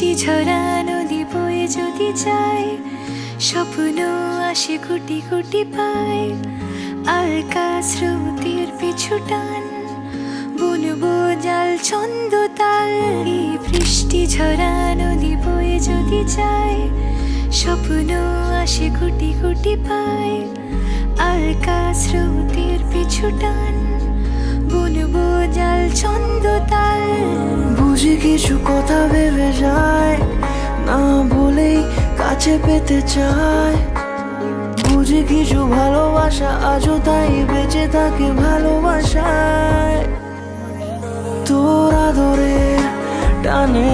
বৃষ্টি ঝরা নদী বয়ে যদি যায়, স্বপ্ন আসে কোটি কোটি পায়। আলকা স্রোতের পিছু টান, বুনবো জাল ছন্দ তাল। এই বৃষ্টি ঝরা নদী বয়ে যদি যায়, স্বপ্ন আসে কোটি কোটি পায়। আলকা স্রোতের পিছু টান, বুনবো জাল ছন্দ তাল। বুঝি কিছু কথা ভেবে যায়, না বলেই কাছে পেতে চায়। বুঝি কিছু ভালোবাসা আজও তাই বেঁচে থাকে ভালোবাসায়। তোর আদরে টানে